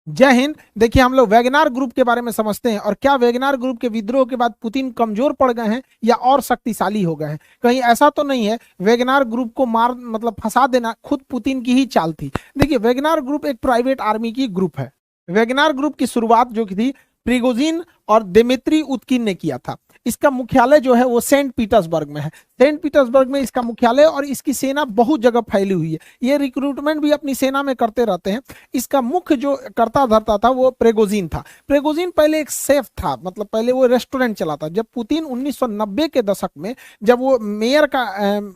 जय हिंद। देखिए, हम लोग वैगनार ग्रुप के बारे में समझते हैं, और क्या वैगनार ग्रुप के विद्रोह के बाद पुतिन कमजोर पड़ गए हैं या और शक्तिशाली हो गए हैं? कहीं ऐसा तो नहीं है वैगनार ग्रुप को मार मतलब फंसा देना खुद पुतिन की ही चाल थी? देखिए, वैगनार ग्रुप एक प्राइवेट आर्मी की ग्रुप है। वैगनार ग्रुप की शुरुआत जो की थी प्रिगोजिन और दिमित्री उत्किन ने किया था। इसका मुख्यालय जो है वो सेंट पीटर्सबर्ग में है। सेंट पीटर्सबर्ग में इसका मुख्यालय, और इसकी सेना बहुत जगह फैली हुई है। ये रिक्रूटमेंट भी अपनी सेना में करते रहते हैं। इसका मुख्य जो करता धरता था वो प्रेगोजिन था। प्रेगोजिन पहले एक सेफ था, मतलब पहले वो रेस्टोरेंट चलाता। जब पुतिन 1990 के दशक में जब वो मेयर का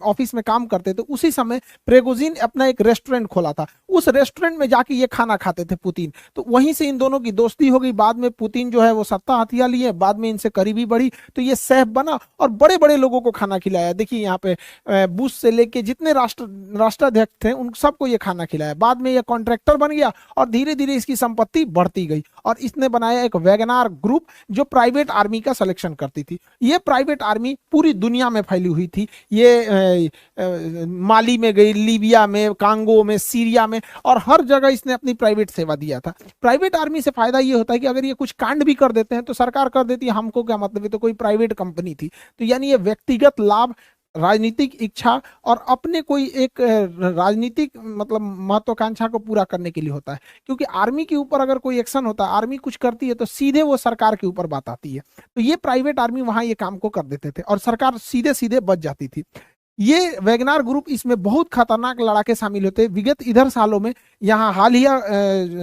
ऑफिस में काम करते थे, उसी समय प्रेगोजिन अपना एक रेस्टोरेंट खोला था। उस रेस्टोरेंट में जाके ये खाना खाते थे पुतिन। तो वहीं से इन दोनों की दोस्ती हो गई। बाद में पुतिन जो है वो सत्ता हथिया लिए, बाद में इनसे करीबी बढ़ी, तो ये सेफ बना और बड़े बड़े लोगों को खाना खिलाया। देखिए यहाँ पे बुश से लेके जितने राष्ट्राध्यक्ष थे उन सबको ये खाना खिलाया। बाद में ये कॉन्ट्रैक्टर बन गया और धीरे धीरे इसकी संपत्ति बढ़ती गई, और इसने बनाया एक वैगनार ग्रुप जो प्राइवेट आर्मी का सिलेक्शन करती थी। ये प्राइवेट आर्मी पूरी दुनिया में फैली हुई थी। ये माली में गई, लीबिया में, कांगो में, सीरिया में, और हर जगह इसने अपनी प्राइवेट सेवा दिया था। प्राइवेट आर्मी से फायदा ये होता है कि अगर ये कुछ कांड भी कर देते हैं तो सरकार कर देती है, हमको क्या मतलब, ये तो कोई प्राइवेट कंपनी थी। तो यानी ये व्यक्तिगत लाभ, राजनीतिक इच्छा और अपने कोई एक राजनीतिक मतलब महत्वाकांक्षा को पूरा करने के लिए होता है। क्योंकि आर्मी के ऊपर अगर कोई एक्शन होता है, आर्मी कुछ करती है, तो सीधे वो सरकार के ऊपर बात आती है। तो ये प्राइवेट आर्मी वहां ये काम को कर देते थे और सरकार सीधे सीधे बच जाती थी। ये वैगनार ग्रुप इसमें बहुत खतरनाक लड़ाके शामिल होते हैं। विगत इधर सालों में, यहाँ हालिया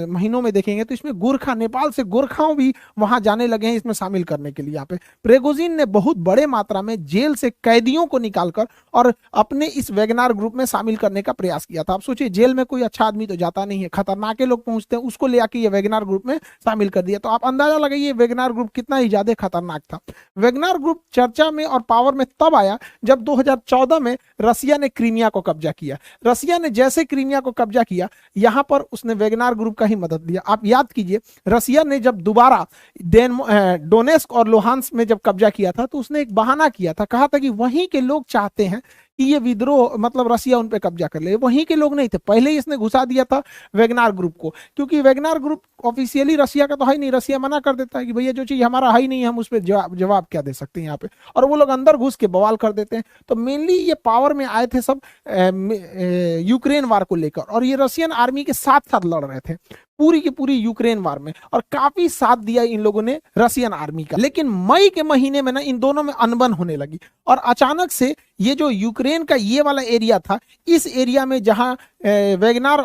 महीनों में देखेंगे तो इसमें गोरखा, नेपाल से गोरखाओं भी वहां जाने लगे हैं इसमें शामिल करने के लिए। यहाँ पे प्रेगोजिन ने बहुत बड़े मात्रा में जेल से कैदियों को निकालकर और अपने इस वैगनार ग्रुप में शामिल करने का प्रयास किया था। आप सोचिए, जेल में कोई अच्छा आदमी तो जाता नहीं है, खतरनाके लोग पहुंचते हैं, उसको ले आके ये वैगनार ग्रुप में शामिल कर दिया। तो आप अंदाजा लगाइए वैगनार ग्रुप कितना ही ज्यादा खतरनाक था। वैगनार ग्रुप चर्चा में और पावर में तब आया जब 2014 में रसिया ने क्रीमिया को कब्जा किया। रसिया ने जैसे क्रीमिया को कब्जा किया, यहां पर उसने वैगनार ग्रुप का ही मदद लिया। आप याद कीजिए, रसिया ने जब दोबारा डोनेस्क और लुहांस्क में जब कब्जा किया था, तो उसने एक बहाना किया था, कहा था कि वहीं के लोग चाहते हैं कि ये विद्रोह मतलब रसिया उन पे कब्जा कर ले। वहीं के लोग नहीं थे, पहले ही इसने घुसा दिया था वैगनार ग्रुप को। क्योंकि वैगनार ग्रुप ऑफिशियली रसिया का तो है नहीं, रसिया मना कर देता है कि भैया जो चीज हमारा है ही नहीं, हम उस पर जवाब क्या दे सकते हैं यहाँ पे, और वो लोग अंदर घुस के बवाल कर देते हैं। तो मेनली ये पावर में आए थे सब यूक्रेन वार को लेकर, और ये रशियन आर्मी के साथ साथ लड़ रहे थे पूरी की पूरी यूक्रेन वार में, और काफी साथ दिया इन लोगों ने रशियन आर्मी का। लेकिन मई के महीने में ना इन दोनों में अनबन होने लगी, और अचानक से ये जो यूक्रेन का ये वाला एरिया था, इस एरिया में जहां वैगनार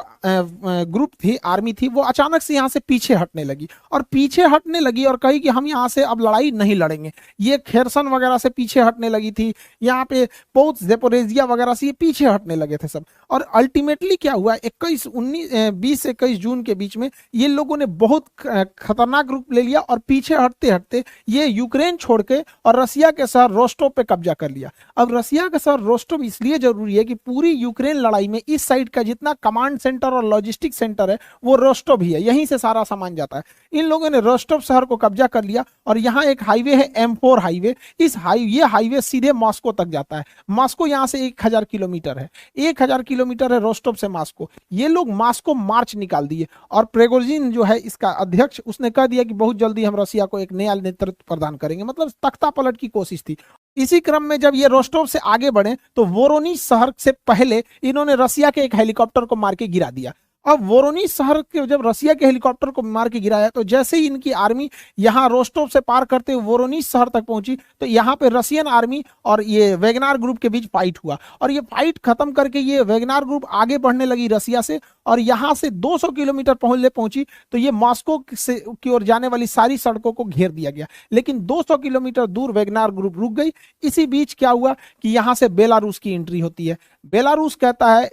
ग्रुप थी, आर्मी थी, वो अचानक से यहाँ से पीछे हटने लगी और कही कि हम यहाँ से अब लड़ाई नहीं लड़ेंगे। ये खेरसन वगैरह से पीछे हटने लगी थी, यहाँ पे बहुत जेपोरेजिया वगैरह से ये पीछे हटने लगे थे सब। और अल्टीमेटली क्या हुआ, 20 से 21 जून के बीच में ये लोगों ने बहुत खतरनाक रूप ले लिया, और पीछे हटते हटते ये यूक्रेन छोड़ के और रसिया के शहर रोस्टोव पे कब्जा कर लिया। अब रसिया का शहर रोस्टोव इसलिए जरूरी है कि पूरी यूक्रेन लड़ाई में इस साइड का जितना कमांड सेंटर और लॉजिस्टिक सेंटर है वो रोस्टोव ही है, यहीं से सारा सामान जाता है। इन लोगों ने रोस्टोव शहर को कब्जा कर लिया, और यहाँ एक हाईवे है M4 हाईवे। ये हाईवे सीधे मॉस्को तक जाता है। मॉस्को यहाँ से 1000 किलोमीटर है, 1000 किलोमीटर है रोस्टोव से मॉस्को। ये लोग मॉस्को मार्च निकाल दिए, और प्रेगोजिन जो है इसका अध्यक्ष, उसने कह दिया कि बहुत जल्दी हम रसिया को एक नया नेतृत्व प्रदान करेंगे, मतलब तख्ता पलट की कोशिश थी। इसी क्रम में जब ये रोस्टोव से आगे बढ़े तो वोरोनिज शहर से पहले इन्होंने रसिया के एक हेलीकॉप्टर को मार के गिरा दिया। अब वोरोनिज शहर के जब रसिया के हेलीकॉप्टर को मार के गिराया, तो जैसे ही इनकी आर्मी यहाँ रोस्टोव से पार करते हुए वोरोनिज शहर तक पहुंची, तो यहाँ पे रशियन आर्मी और ये वैगनार ग्रुप के बीच फाइट हुआ, और ये फाइट खत्म करके ये वैगनार ग्रुप आगे बढ़ने लगी रसिया से, और यहाँ से 200 किलोमीटर पहुंची तो ये मॉस्को से की ओर जाने वाली सारी सड़कों को घेर दिया गया। लेकिन 200 किलोमीटर दूर वैगनार ग्रुप रुक गई। इसी बीच क्या हुआ कि यहाँ से बेलारूस की एंट्री होती है। बेलारूस कहता है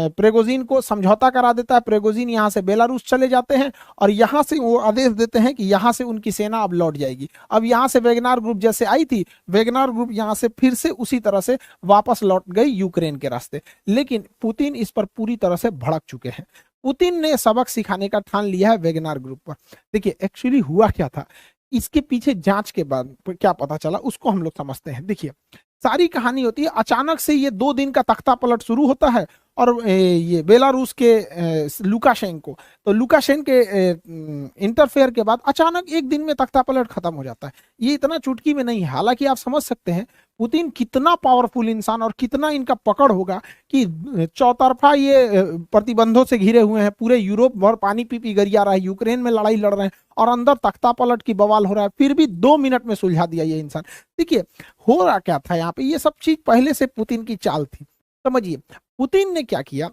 प्रेगोजिन को, समझौता करा देता है। प्रेगोजिन यहाँ से बेलारूस चले जाते हैं, और यहाँ से वो आदेश देते हैं कि यहाँ से उनकी सेना अब लौट जाएगी। अब यहाँ से वैगनार ग्रुप जैसे आई थी, वैगनार ग्रुप यहाँ से फिर से उसी तरह से वापस लौट गई यूक्रेन के रास्ते। लेकिन पुतिन इस पर पूरी तरह से भड़क चुके हैं। पुतिन ने सबक सिखाने का ठान लिया है वैगनार ग्रुप पर। देखिए एक्चुअली हुआ क्या था, इसके पीछे जांच के बाद क्या पता चला उसको हम लोग समझते हैं। देखिए सारी कहानी होती है, अचानक से ये 2 दिन का तख्ता पलट शुरू होता है, और ये बेलारूस के लुकाशेंको, तो लुकाशेंको के इंटरफेयर के बाद अचानक एक दिन में तख्तापलट खत्म हो जाता है। ये इतना चुटकी में नहीं है। हालांकि आप समझ सकते हैं पुतिन कितना पावरफुल इंसान और कितना इनका पकड़ होगा कि चौतरफा ये प्रतिबंधों से घिरे हुए हैं, पूरे यूरोप भर पानी पी पी गरिया रहा है, यूक्रेन में लड़ाई लड़ रहे हैं और अंदर तख्तापलट की बवाल हो रहा है, फिर भी 2 मिनट में सुलझा दिया ये इंसान। देखिए हो रहा क्या था यहाँ पे, ये सब चीज पहले से पुतिन की चाल थी। समझिए पुतिन ने क्या किया,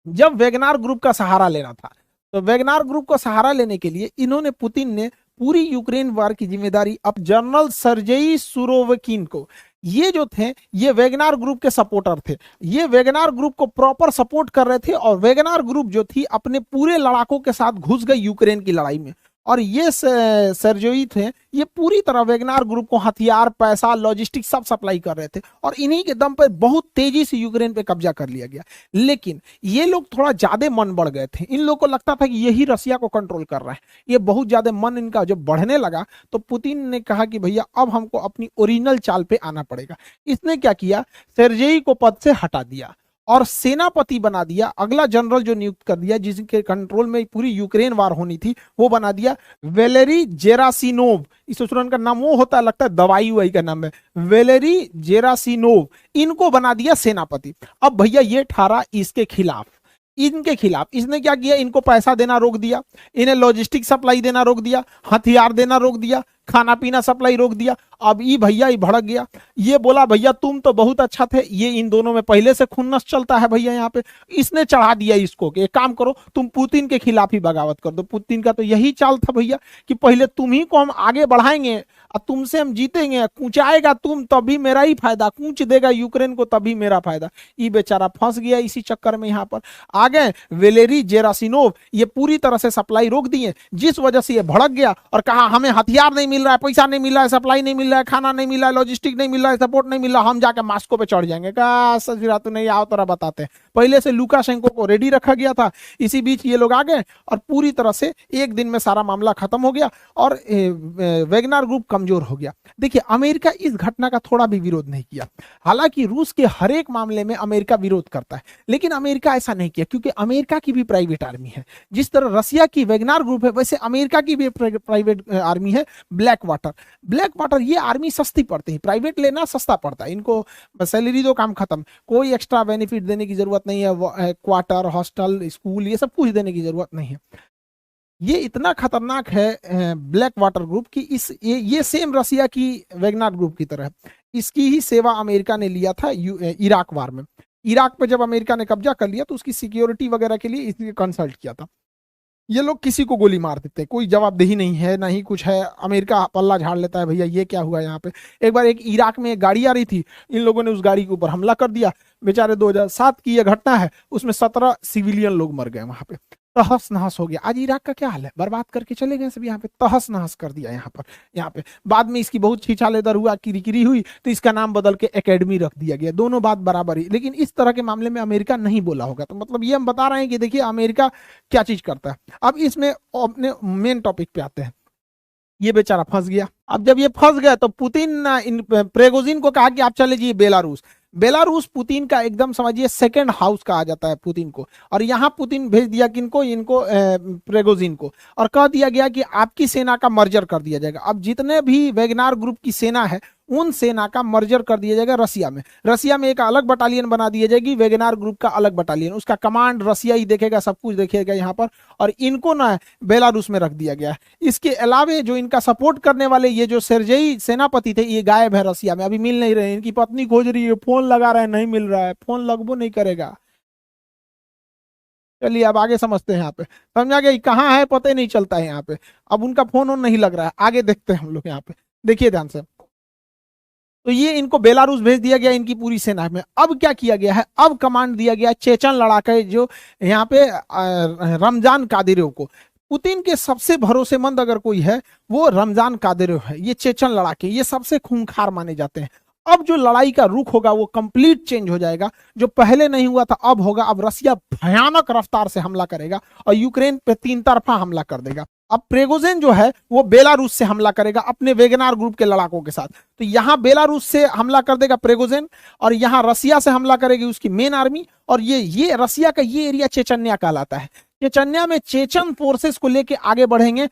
जब वेगनार ग्रुप का सहारा लेना था तो वेगनार ग्रुप का सहारा लेने के लिए इन्होंने, पुतिन ने पूरी यूक्रेन वार की जिम्मेदारी अब जनरल सर्जेई सुरोविकिन को, ये जो थे ये वेगनार ग्रुप के सपोर्टर थे, ये वेगनार ग्रुप को प्रॉपर सपोर्ट कर रहे थे और वेगनार ग्रुप जो थी अपने पूरे लड़ाकों के साथ घुस गई यूक्रेन की लड़ाई में। और ये सर्जोई थे, ये पूरी तरह वेगनार ग्रुप को हथियार, पैसा, लॉजिस्टिक सब सप्लाई कर रहे थे और इन्हीं के दम पर बहुत तेजी से यूक्रेन पे कब्जा कर लिया गया। लेकिन ये लोग थोड़ा ज्यादा मन बढ़ गए थे, इन लोगों को लगता था कि यही रसिया को कंट्रोल कर रहा है। ये बहुत ज्यादा मन इनका जब बढ़ने लगा तो पुतिन ने कहा कि भैया अब हमको अपनी ओरिजिनल चाल पे आना पड़ेगा। इसने क्या किया, सेर्जेई को पद से हटा दिया और सेनापति बना दिया। अगला जनरल जो नियुक्त कर दिया, जिसके कंट्रोल में पूरी यूक्रेन वार होनी थी, वो बना दिया वेलेरी जेरासिनोव। इस स्टूडेंट का नाम वो होता है, लगता है दवाई वही का नाम है, वेलेरी जेरासिनोव। इनको बना दिया सेनापति। अब भैया ये ठहरा इसके खिलाफ, इनके खिलाफ। इसने क्या किया, इनको पैसा देना रोक दिया, इन्हें लॉजिस्टिक सप्लाई देना रोक दिया, हथियार देना रोक दिया, खाना पीना सप्लाई रोक दिया। अब ये भैया ही भड़क गया, ये बोला भैया तुम तो बहुत अच्छा थे, ये इन दोनों में पहले से खुन्नस चलता है भैया यहाँ पे। इसने चढ़ा दिया इसको कि एक काम करो तुम पुतिन के खिलाफ ही बगावत कर दो। पुतिन का तो यही चाल था भैया कि पहले तुम ही को हम आगे बढ़ाएंगे और तुमसे हम जीतेंगे, कूचाएगा तुम तभी मेरा ही फायदा, कूच देगा यूक्रेन को तभी मेरा फायदा। ये बेचारा फंस गया इसी चक्कर में। यहाँ पर आ गए वेलेरी जेरासिनोव, ये पूरी तरह से सप्लाई रोक दिए, जिस वजह से ये भड़क गया और कहा हमें हथियार नहीं मिल रहा है, पैसा नहीं मिल रहा है, सप्लाई नहीं मिल रहा है, खाना नहीं मिल रहा है, लॉजिस्टिक नहीं मिल रहा है, सपोर्ट नहीं मिल रहा, हम जाके मास्को पे चढ़ जाएंगे। कहा सजरा तो नहीं आओ तोरा बताते हैं। पहले से लुकाशेंको को रेडी रखा गया था। इसी बीच ये लोग आ गए और पूरी तरह से एक दिन में सारा मामला खत्म हो गया और वेगनार ग्रुप कमजोर हो गया। देखिए अमेरिका इस घटना का थोड़ा भी विरोध नहीं किया। हालांकि रूस के हर एक मामले में अमेरिका विरोध करता है, लेकिन अमेरिका ऐसा नहीं किया क्योंकि अमेरिका की भी प्राइवेट आर्मी है। जिस तरह रसिया की वेगनार ग्रुप है वैसे अमेरिका की भी प्राइवेट आर्मी है, ब्लैक वाटर। ब्लैक वाटर ये आर्मी सस्ती पड़ती है, प्राइवेट लेना सस्ता पड़ता है, इनको सैलरी दो काम खत्म, कोई एक्स्ट्रा बेनिफिट देने की जरूरत नहीं है, क्वार्टर, हॉस्टल, स्कूल ये सब कुछ देने की जरूरत नहीं है। ये इतना खतरनाक है ब्लैक वाटर ग्रुप की ये सेम रसिया की वेगनार ग्रुप की तरह है। इसकी ही सेवा अमेरिका ने लिया था इराक वार में। इराक पे जब अमेरिका ने कब्जा कर लिया तो उसकी सिक्योरिटी वगैरह के लिए इसलिए कंसल्ट किया था। ये लोग किसी को गोली मार देते हैं, कोई जवाबदेही नहीं है, ना ही कुछ है, अमेरिका पल्ला झाड़ लेता है भैया ये क्या हुआ यहाँ पे। एक बार एक इराक में एक गाड़ी आ रही थी, इन लोगों ने उस गाड़ी के ऊपर हमला कर दिया, बेचारे 2007 की ये घटना है, उसमें 17 सिविलियन लोग मर गए वहां पे, तहस नहस हो गया। आज इराक का क्या हाल है, बर्बाद करके चले गए सब, यहाँ पे तहस नहस कर दिया यहाँ पे। बाद में इसकी बहुत छीछालेदर हुआ, किरकिरी हुई तो इसका नाम बदल के एकेडमी रख दिया गया। दोनों बात बराबर ही, लेकिन इस तरह के मामले में अमेरिका नहीं बोला होगा। तो मतलब ये हम बता रहे हैं कि देखिए अमेरिका क्या चीज करता है। अब इसमें अपने मेन टॉपिक पे आते हैं। ये बेचारा फंस गया। अब जब ये फंस गया तो पुतिन प्रेगोजिन को कहा कि आप चले जाइए बेलारूस। बेलारूस पुतिन का एकदम समझिए सेकंड हाउस कहा जाता है पुतिन को। और यहाँ पुतिन भेज दिया किनको, इनको प्रेगोजिन को, और कह दिया गया कि आपकी सेना का मर्जर कर दिया जाएगा। अब जितने भी वेगनार ग्रुप की सेना है उन सेना का मर्जर कर दिया जाएगा रसिया में। रसिया में एक अलग बटालियन बना दी जाएगी, वेगनार ग्रुप का अलग बटालियन, उसका कमांड रसिया ही देखेगा, सब कुछ देखेगा यहाँ पर। और इनको ना बेलारूस में रख दिया गया है। इसके अलावे जो इनका सपोर्ट करने वाले ये जो सेर्जेई सेनापति थे ये गायब है रसिया में, अभी मिल नहीं रहे। इनकी पत्नी खोज रही है, फोन लगा रहे हैं, नहीं मिल रहा है, फोन लगभो नहीं करेगा। चलिए अब आगे समझते हैं। यहाँ पे समझा गया कहाँ है, पता ही नहीं चलता है यहाँ पे। अब उनका फोन ऑन नहीं लग रहा है, आगे देखते हैं हम लोग। यहाँ पे देखिए ध्यान से, तो ये इनको बेलारूस भेज दिया गया इनकी पूरी सेना में। अब क्या किया गया है, अब कमांड दिया गया चेचन लड़ाके जो यहाँ पे रमजान कादिरोव को। पुतिन के सबसे भरोसेमंद अगर कोई है वो रमजान कादिरोव है। ये चेचन लड़ाके ये सबसे खूंखार माने जाते हैं। अब जो लड़ाई का रुख होगा वो कंप्लीट चेंज हो जाएगा, जो पहले नहीं हुआ था अब होगा। अब रसिया भयानक रफ्तार से हमला करेगा और यूक्रेन पे 3 तरफा हमला कर देगा। अब प्रेगोजिन जो है वो बेलारूस से हमला करेगा अपने वेगनार ग्रुप के लड़ाकों के साथ। तो यहां बेलारूस से हमला कर देगा प्रेगोजिन, और यहां रसिया से हमला करेगी उसकी मेन आर्मी। और ये रसिया का ये एरिया चेचन्या कहलाता है। चेचन्या में चेचन फोर्सेस को लेके आगे बढ़ेंगे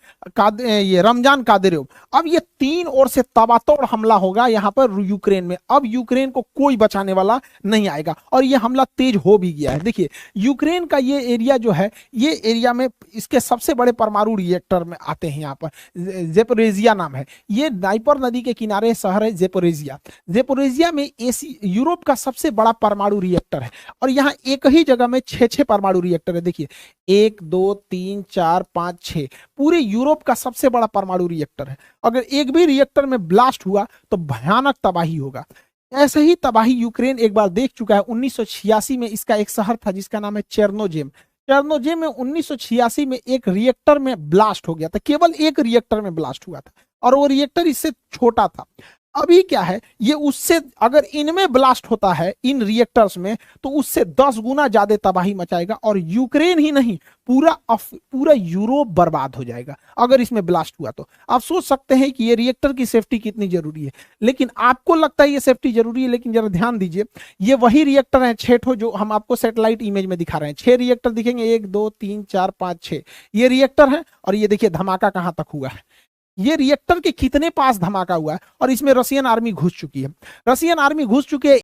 ये रमजान कादिरोव। अब ये तीन ओर से तबातोड़ हमला होगा यहाँ पर यूक्रेन में। अब यूक्रेन को कोई बचाने वाला नहीं आएगा, और ये हमला तेज हो भी गया है। देखिए यूक्रेन का ये एरिया जो है, ये एरिया में इसके सबसे बड़े परमाणु रिएक्टर में आते हैं। यहाँ पर जेपोरेजिया नाम है, ये नाइपर नदी के किनारे शहर है जेपोरेजिया। जेपोरेजिया में यूरोप का सबसे बड़ा परमाणु रिएक्टर है, और यहाँ एक ही जगह में 6 परमाणु रिएक्टर है। देखिए 1 2 3 4 5 6, पूरे यूरोप का सबसे बड़ा परमाणु रिएक्टर है। अगर एक भी रिएक्टर में ब्लास्ट हुआ तो भयानक तबाही होगा। ऐसे ही तबाही यूक्रेन एक बार देख चुका है। 1986 में इसका एक शहर था जिसका नाम है चेर्नोजेम। चेर्नोजेम में 1986 में एक रिएक्टर में ब्लास्ट हो गया था, केवल एक रिएक्टर में ब्लास्ट हुआ था, और वो रिएक्टर इससे छोटा था। अभी क्या है, ये उससे अगर इनमें ब्लास्ट होता है इन रिएक्टर्स में, तो उससे 10 गुना ज्यादा तबाही मचाएगा, और यूक्रेन ही नहीं पूरा यूरोप बर्बाद हो जाएगा अगर इसमें ब्लास्ट हुआ तो। आप सोच सकते हैं कि ये रिएक्टर की सेफ्टी कितनी जरूरी है। लेकिन आपको लगता है ये सेफ्टी जरूरी है, लेकिन जरा ध्यान दीजिए, ये वही रिएक्टर है 6 ठो जो हम आपको सैटेलाइट इमेज में दिखा रहे हैं। 6 रिएक्टर दिखेंगे, 1 2 3 4 5 6 ये रिएक्टर है। और ये देखिए धमाका कहां तक हुआ है, ये रिएक्टर के कितने पास धमाका हुआ है, और इसमें रशियन आर्मी घुस चुकी है। रशियन आर्मी घुस चुकी है